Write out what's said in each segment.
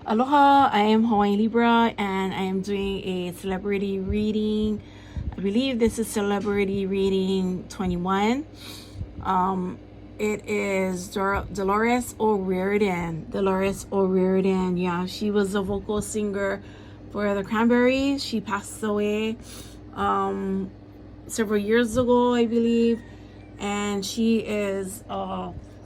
Aloha, I am Hawaiian Libra and I am doing a celebrity reading. I believe this is celebrity reading 21. It is Dolores ORiorden. Dolores ORiorden. Yeah, she was a vocal singer for the Cranberries. She passed away several years ago, I believe. And she is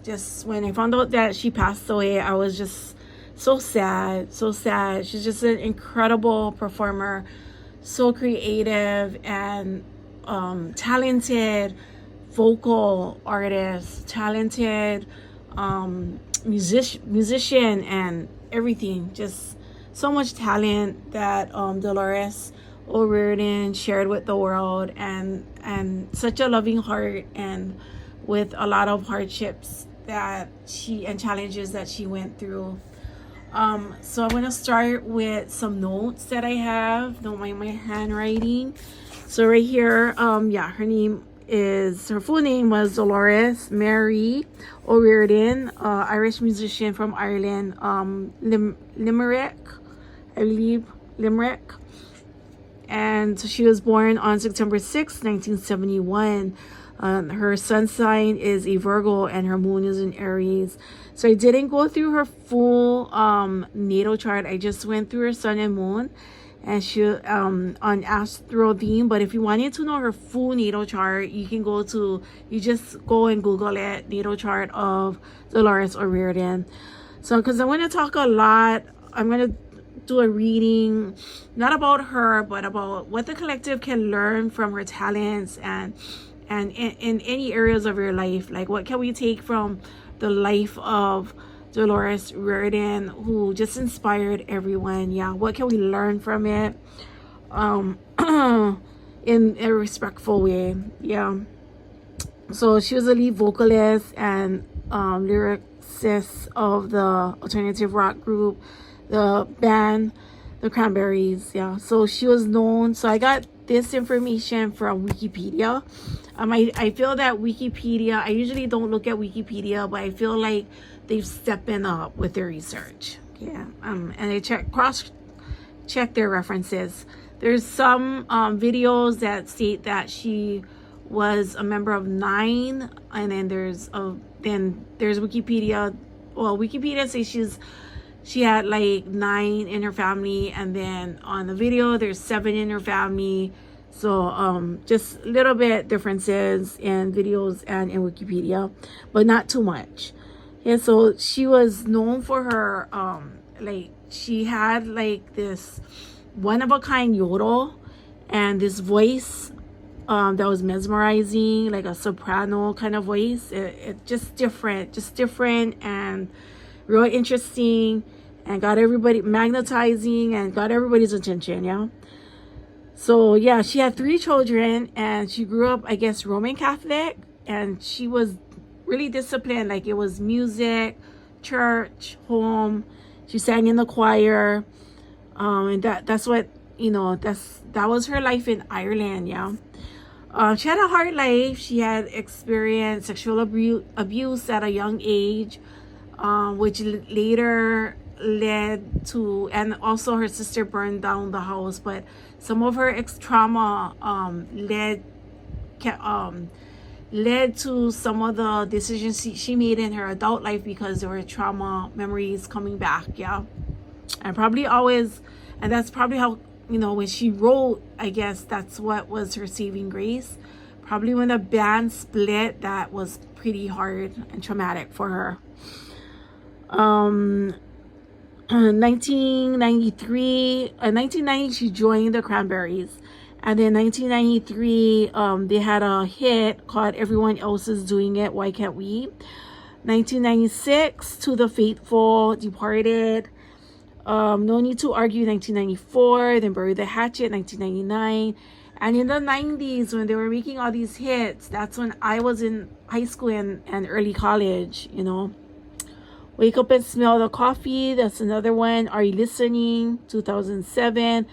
just, when I found out that she passed away, I was just so sad, so sad. She's just an incredible performer, so creative and talented vocal artist, talented musician and everything. Just so much talent that Dolores ORiorden shared with the world, and such a loving heart, and with a lot of hardships that she and challenges that she went through. So I'm gonna start with some notes that I have. Don't mind my handwriting. So right here, yeah, her full name was Dolores Mary ORiorden, Irish musician from Ireland, Limerick, I believe, Limerick. And so she was born on September 6, 1971. Her sun sign is a Virgo and her moon is in Aries. So I didn't go through her full natal chart. I just went through her sun and moon, and she on Astro Theme. But if you wanted to know her full natal chart, you just go and Google it, natal chart of Dolores ORiorden. So because I'm going to talk a lot, I'm going to do a reading not about her but about what the collective can learn from her talents, and in any areas of your life. Like, what can we take from the life of Dolores ORiorden, who just inspired everyone? Yeah, what can we learn from it in a respectful way? Yeah. So she was a lead vocalist and lyricist of the alternative rock group, the band, the Cranberries. Yeah. So she was known. So I got this information from Wikipedia. I feel that Wikipedia, I usually don't look at Wikipedia, but I feel like they've stepped up with their research. Yeah. And I cross-check their references. There's some videos that state that she was a member of 9, and then there's Wikipedia. Well, Wikipedia says she had like 9 in her family, and then on the video there's 7 in her family. So just a little bit differences in videos and in Wikipedia, but not too much. Yeah, so she was known for her like, she had like this one of a kind yodel and this voice that was mesmerizing, like a soprano kind of voice. It just different and real interesting, and got everybody magnetizing and got everybody's attention. Yeah. So yeah, she had 3 children, and she grew up, I guess, Roman Catholic, and she was really disciplined. Like, it was music, church, home. She sang in the choir, and that's what, that was her life in Ireland. Yeah. She had a hard life. She had experienced sexual abuse at a young age, which later led to, and also her sister burned down the house, but some of her trauma led to some of the decisions she made in her adult life, because there were trauma memories coming back. Yeah. And that's probably how, when she wrote, I guess that's what was her saving grace. Probably when the band split, that was pretty hard and traumatic for her. 1990, she joined the Cranberries, and then 1993, they had a hit called Everyone Else Is Doing It, Why Can't We? 1996, To the Faithful departed. No Need to Argue, 1994, then Bury the Hatchet, 1999. And in the 90s, when they were making all these hits, that's when I was in high school and early college. Wake Up and Smell the Coffee, that's another one. Are You Listening, 2007.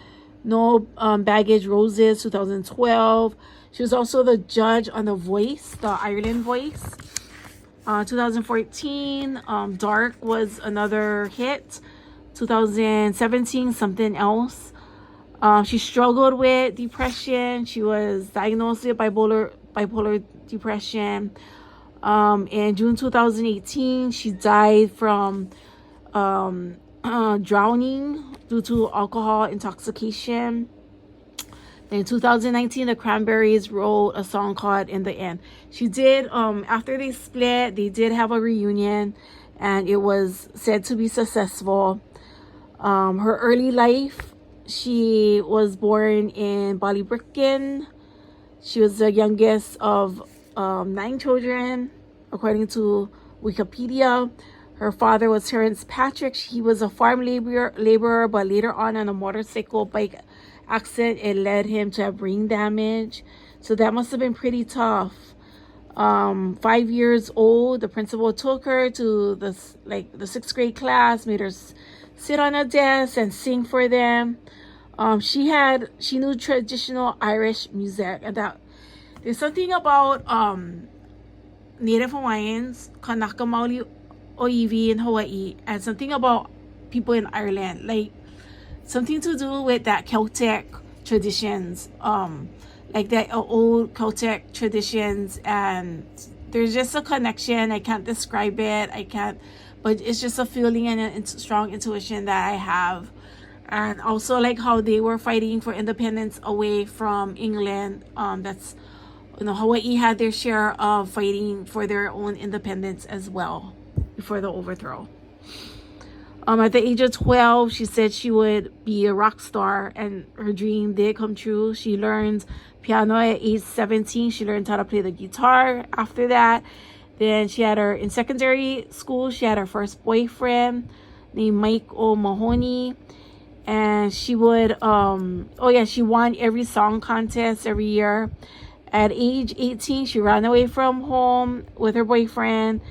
No Baggage Roses, 2012. She was also the judge on The Voice, the Ireland Voice. 2014, Dark was another hit. 2017, something else. She struggled with depression. She was diagnosed with bipolar depression. In June 2018, she died from drowning due to alcohol intoxication. In 2019, the Cranberries wrote a song called In the End. She did, after they split, they did have a reunion, and it was said to be successful. Her early life, she was born in Ballybricken. She was the youngest of 9 children, according to Wikipedia. Her father was Terence Patrick. He was a farm laborer, but later on a motorcycle bike accident, it led him to have brain damage. So that must have been pretty tough. 5 years old, the principal took her to the 6th grade class, made her sit on a desk and sing for them. She knew traditional Irish music, and that there's something about Native Hawaiians, Kanaka Maoli Oiwi in Hawaii, and something about people in Ireland, like something to do with that Celtic traditions, like that old Celtic traditions, and there's just a connection. I can't describe it. But it's just a feeling and a strong intuition that I have. And also like how they were fighting for independence away from England. That's, Hawaii had their share of fighting for their own independence as well before the overthrow. At the age of 12, she said she would be a rock star, and her dream did come true. She learned piano at age 17. She learned how to play the guitar after that. Then in secondary school, she had her first boyfriend named Mike O'Mahony. And she would, she won every song contest every year. At age 18, she ran away from home with her boyfriend.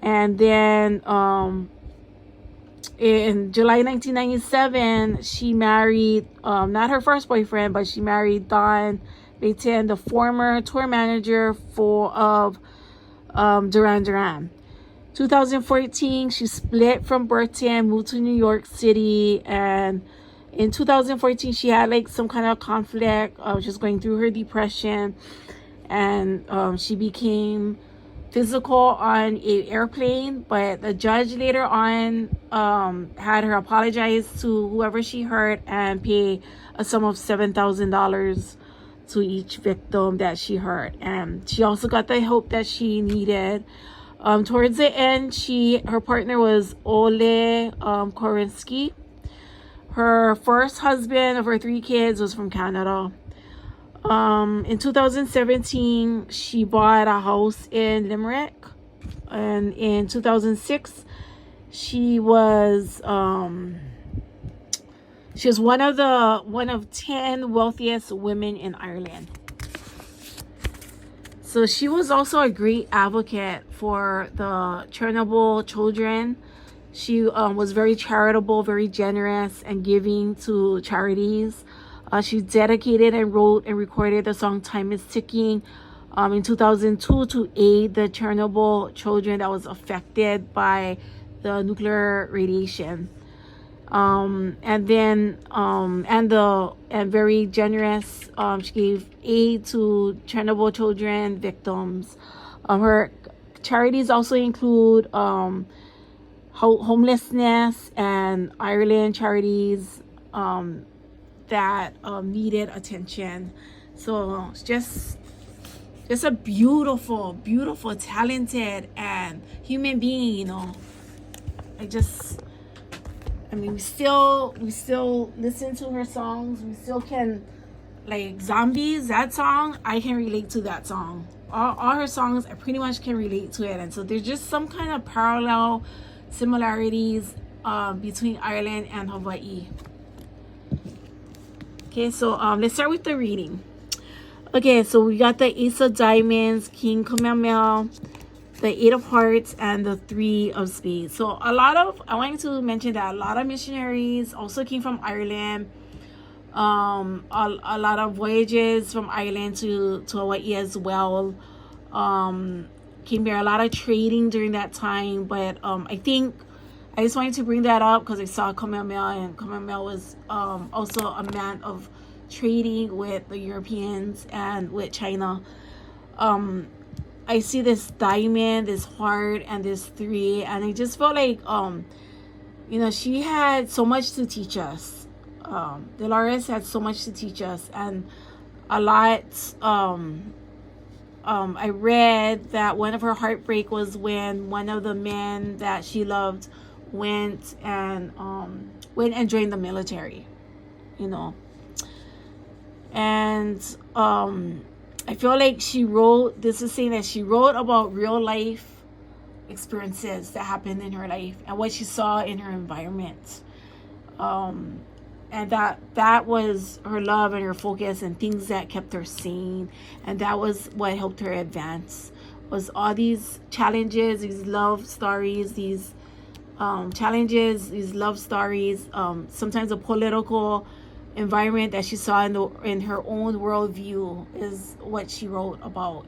And then in July 1997, she married, not her first boyfriend, but she married Don Baten, the former tour manager of Duran Duran. 2014, she split from Burton, moved to New York City, and in 2014, she had like some kind of conflict. She was going through her depression, and she became physical on an airplane, but the judge later on had her apologize to whoever she hurt and pay a sum of $7,000 to each victim that she hurt. And she also got the help that she needed. Towards the end, her partner was Ole Korinsky. Her first husband of her 3 kids was from Canada. In 2017, she bought a house in Limerick, and in 2006, she was one of 10 wealthiest women in Ireland. So she was also a great advocate for the Chernobyl children. She was very charitable, very generous, and giving to charities. She dedicated and wrote and recorded the song Time is Ticking in 2002 to aid the Chernobyl children that was affected by the nuclear radiation. And very generous. She gave aid to Chernobyl children victims. Her charities also include homelessness and Ireland charities that needed attention. So just a beautiful, beautiful, talented and human being. We still listen to her songs. We still can, like Zombies, that song, I can relate to that song. All her songs, I pretty much can relate to it. And so there's just some kind of parallel similarities between Ireland and Hawaii. Okay, so let's start with the reading. Okay, so we got the Ace of Diamonds, King Kamehameha, the 8 of Hearts, and the 3 of Spades. So I wanted to mention that a lot of missionaries also came from Ireland. A lot of voyages from Ireland to Hawaii as well came here. A lot of trading during that time, but I think I just wanted to bring that up because I saw Kamehameha, and Kamehameha was also a man of trading with the Europeans and with China. I see this diamond, this heart, and this 3, and I just felt like she had so much to teach us. Dolores had so much to teach us, and a lot. I read that one of her heartbreak was when one of the men that she loved went and joined the military, and I feel like she wrote about real life experiences that happened in her life and what she saw in her environment, and that was her love and her focus and things that kept her sane, and that was what helped her advance, was all these challenges, these love stories, these love stories, sometimes a political environment that she saw in her own worldview is what she wrote about.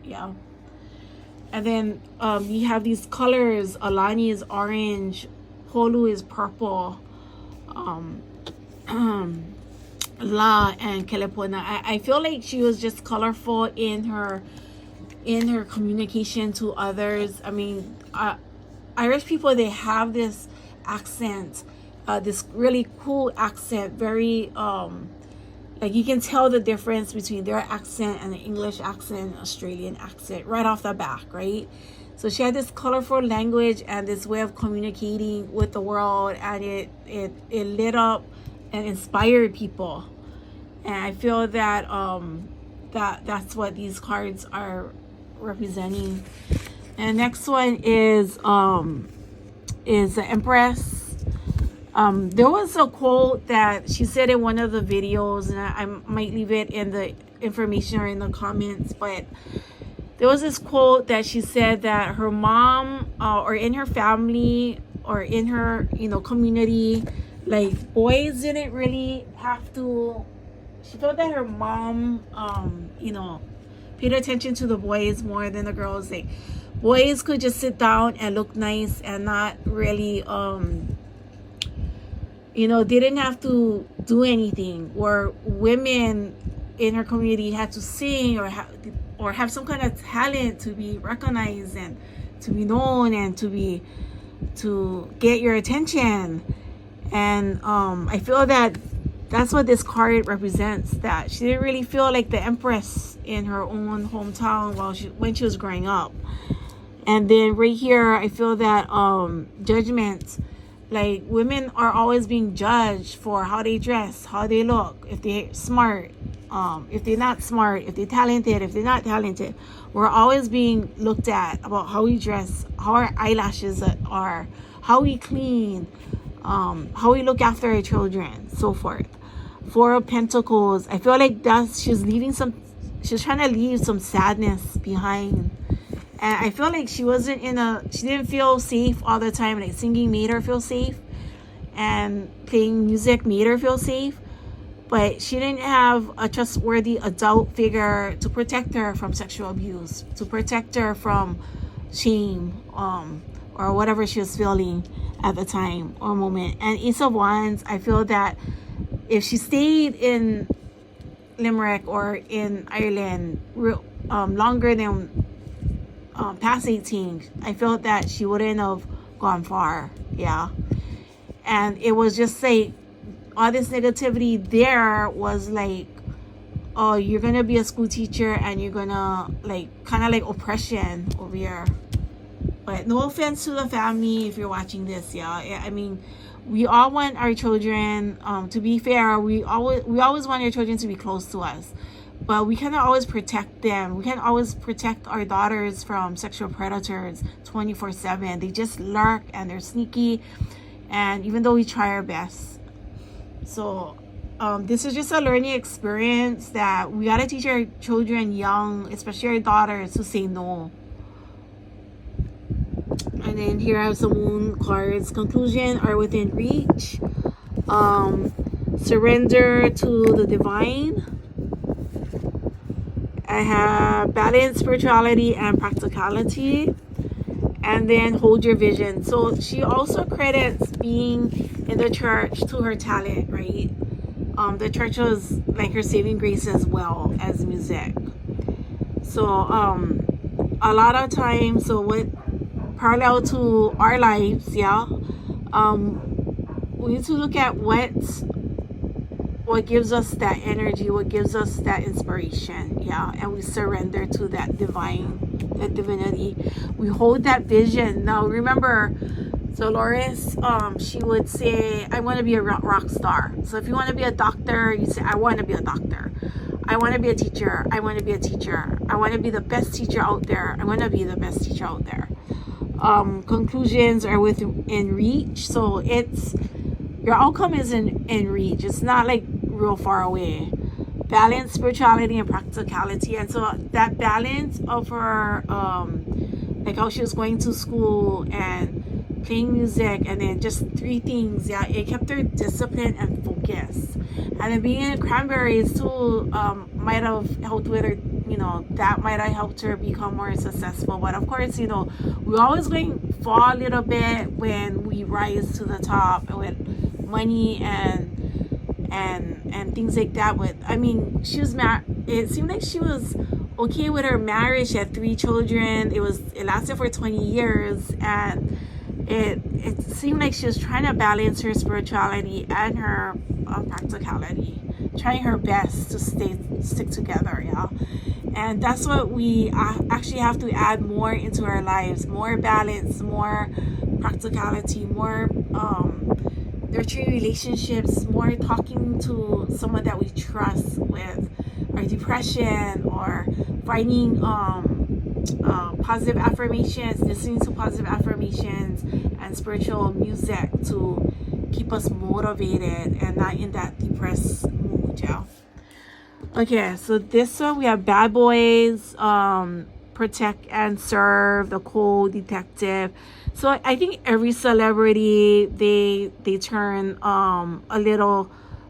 And then you have these colors. Alani is orange, Holu is purple, La and Kelepona. I feel like she was just colorful in her communication to others. I mean, Irish people, they have this accent, this really cool accent, very like you can tell the difference between their accent and the English accent, Australian accent right off the back, right? So she had this colorful language and this way of communicating with the world, and it lit up and inspired people. And I feel that that's what these cards are representing. And next one is the Empress. There was a quote that she said in one of the videos, and I might leave it in the information or in the comments, but there was this quote that she said that her mom or in her family or in her community, like, boys didn't really have to. She felt that her mom paid attention to the boys more than the girls. Like, boys could just sit down and look nice and not really didn't have to do anything, or women in her community had to sing or have some kind of talent to be recognized and to be known and to get your attention. And I feel that that's what this card represents, that she didn't really feel like the Empress in her own hometown when she was growing up. And then right here, I feel that judgment, like, women are always being judged for how they dress, how they look, if they're smart, if they're not smart, if they're talented, if they're not talented. We're always being looked at about how we dress, how our eyelashes are, how we clean, how we look after our children, so forth. 4 of Pentacles. I feel like she's trying to leave some sadness behind. And I feel like she didn't feel safe all the time. Like, singing made her feel safe, and playing music made her feel safe. But she didn't have a trustworthy adult figure to protect her from sexual abuse, to protect her from shame, or whatever she was feeling at the time or moment. And Ace of Wands, I feel that if she stayed in Limerick or in Ireland longer than past 18, I felt that she wouldn't have gone far. And it was just like all this negativity there was like, oh, you're gonna be a school teacher and you're gonna kind of like oppression over here. But no offense to the family if you're watching this. I mean, we all want our children, to be fair, we always want our children to be close to us. But we cannot always protect them. We can't always protect our daughters from sexual predators 24/7. They just lurk and they're sneaky. And even though we try our best. So this is just a learning experience that we got to teach our children young, especially our daughters, to say no. And then here I have some moon cards. Conclusion are within reach. Surrender to the divine. I have balance, spirituality, and practicality. and then hold your vision. So she also credits being in the church to her talent, right? The church was like her saving grace as well as music. So a lot of times, so what parallel to our lives, yeah, we need to look at what gives us that energy, what gives us that inspiration, yeah, and we surrender to that divinity. We hold that vision. Now remember, Dolores, she would say, I want to be a rock star. So if you want to be a doctor, you say, I want to be a doctor. I want to be a teacher. I want to be a teacher. I want to be the best teacher out there. I want to be the best teacher out there. Conclusions are within reach. So it's, your outcome is in reach. It's not like real far away. Balance spirituality and practicality. And so that balance of her, like how she was going to school and playing music, and then just 3 things, yeah, it kept her disciplined and focused. And then being in Cranberries too, might have helped with her, you know, that might have helped her become more successful. But of course, you know, we're always going to fall a little bit when we rise to the top with money and things like that. But I mean, she was it seemed like she was okay with her marriage. She had 3 children. It lasted for 20 years, and it seemed like she was trying to balance her spirituality and her practicality, trying her best to stick together, yeah. And that's what we actually have to add more into our lives: more balance, more practicality, more nurturing relationships, more talking to someone that we trust with our depression, or finding positive affirmations, listening to positive affirmations and spiritual music to keep us motivated and not in that depressed mood, yeah. Okay, so this one we have Bad Boys, Protect and Serve, The Cold Detective. So I think every celebrity, they turn a little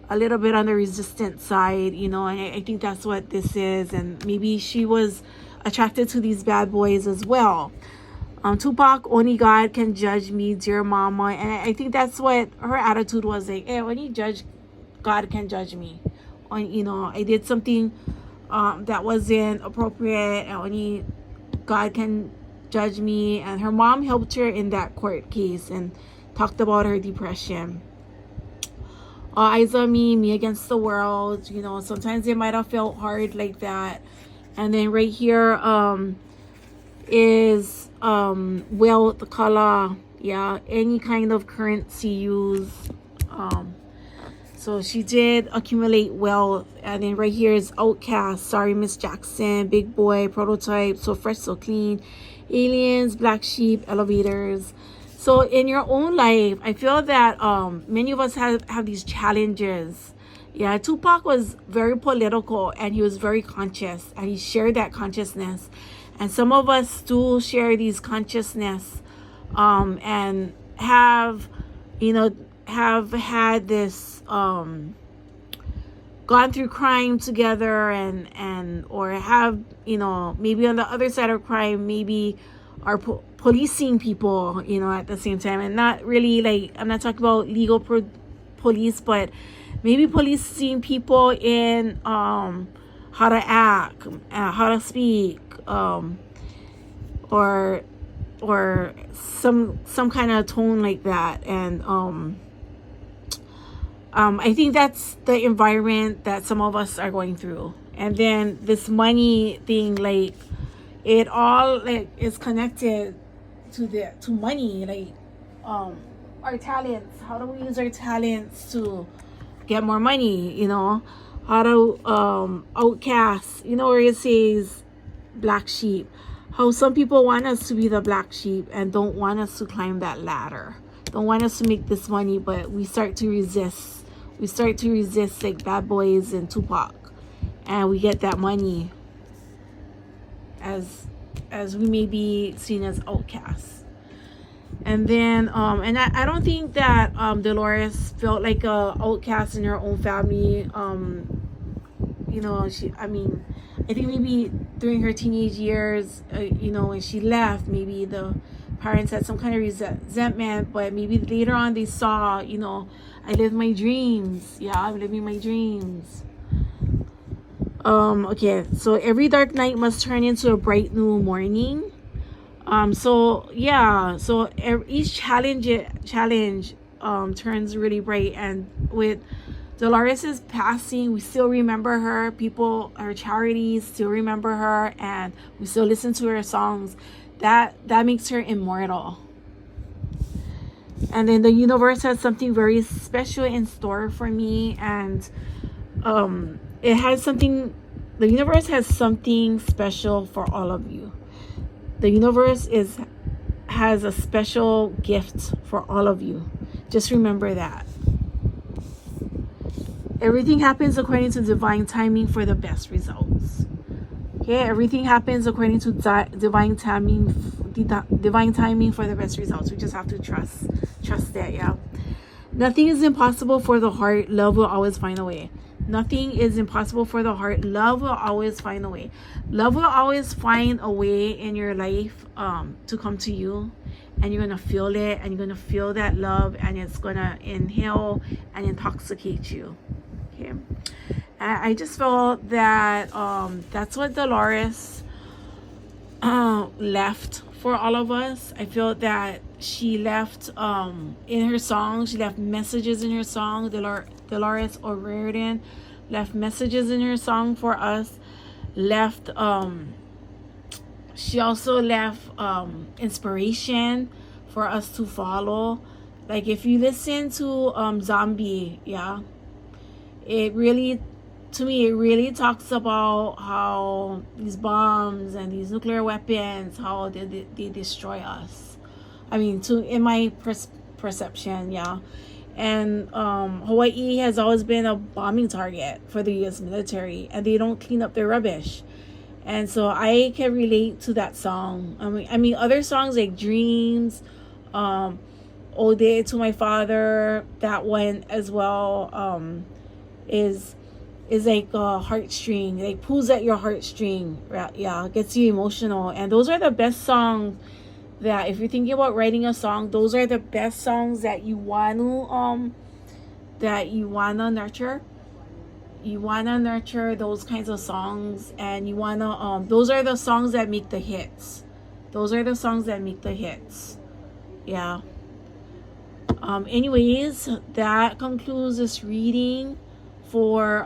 bit on the resistant side, you know, and I think that's what this is. And maybe she was attracted to these bad boys as well. Tupac, only God can judge me, dear mama. And I think that's what her attitude was, like, hey, when you judge, God can judge me. On, you know, I did something that wasn't appropriate, and only God can judge me. And her mom helped her in that court case and talked about her depression. All eyes on me, me against the world. You know, sometimes it might have felt hard like that. And then right here is wealth color, yeah, any kind of currency used. So she did accumulate wealth. And then right here is Outcast, Sorry Miss Jackson, Big Boy, Prototype, So Fresh So Clean, Aliens, Black Sheep, Elevators. So in your own life, I feel that many of us have these challenges. Yeah, Tupac was very political, and he was very conscious, and he shared that consciousness. And some of us do share these consciousness, and have had this gone through crime together, and or have, you know, maybe on the other side of crime, maybe are policing people, you know, at the same time. And not really, like, I'm not talking about legal police, but maybe policing people in how to act, how to speak, or some kind of tone like that. And I think that's the environment that some of us are going through. And then this money thing, like, it all, like, is connected to money, like our talents. How do we use our talents to get more money, you know? How to outcast, you know, where it says black sheep, how some people want us to be the black sheep and don't want us to climb that ladder, don't want us to make this money, but we start to resist like Bad Boys and Tupac, and we get that money as we may be seen as outcasts. And then and I don't think that Dolores felt like a outcast in her own family. You know, I think maybe during her teenage years, you know, when she left, maybe the parents had some kind of resentment, but maybe later on they saw, you know, I live my dreams. Yeah, I'm living my dreams. Okay, so every dark night must turn into a bright new morning. So yeah, so each challenge turns really bright, and with Dolores' passing, we still remember her. People, her charities still remember her, and we still listen to her songs. That makes her immortal. And then the universe has something very special in store for me, and it has something. The universe has something special for all of you. The universe has a special gift for all of you. Just remember that. Everything happens according to divine timing for the best results. Okay, everything happens according to divine timing for the best results. We just have to trust that. Yeah, nothing is impossible for the heart. Love will always find a way. Nothing is impossible for the heart. Love will always find a way. Love will always find a way in your life to come to you, and you're gonna feel it, and you're gonna feel that love, and it's gonna inhale and intoxicate you. Okay, I just felt that that's what Dolores left for all of us. I feel that she left in her song, she left messages in her song. Dolores ORiorden left messages in her song for us. She also left inspiration for us to follow. Like if you listen to Zombie, yeah, it really, to me, it really talks about how these bombs and these nuclear weapons, how they destroy us. I mean, in my perception, yeah. And Hawaii has always been a bombing target for the U.S. military, and they don't clean up their rubbish. And so I can relate to that song. I mean other songs like Dreams, Ode to My Father, that one as well, is like a heartstring, like pulls at your heartstring. Yeah, gets you emotional. And those are the best songs that, if you're thinking about writing a song, those are the best songs that you want to nurture. You want to nurture those kinds of songs, and you want to those are the songs that make the hits. Yeah. Anyways, that concludes this reading for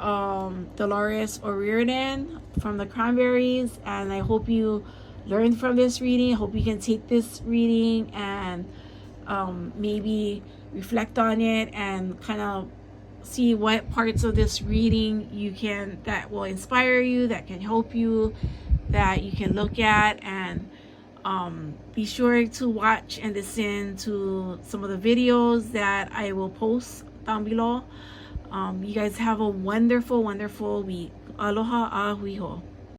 Dolores ORiorden from the Cranberries, and I hope you learned from this reading. I hope you can take this reading and maybe reflect on it and kind of see what parts of this reading that will inspire you, that can help you, that you can look at. And be sure to watch and listen to some of the videos that I will post down below. You guys have a wonderful week. Aloha, ahuiho.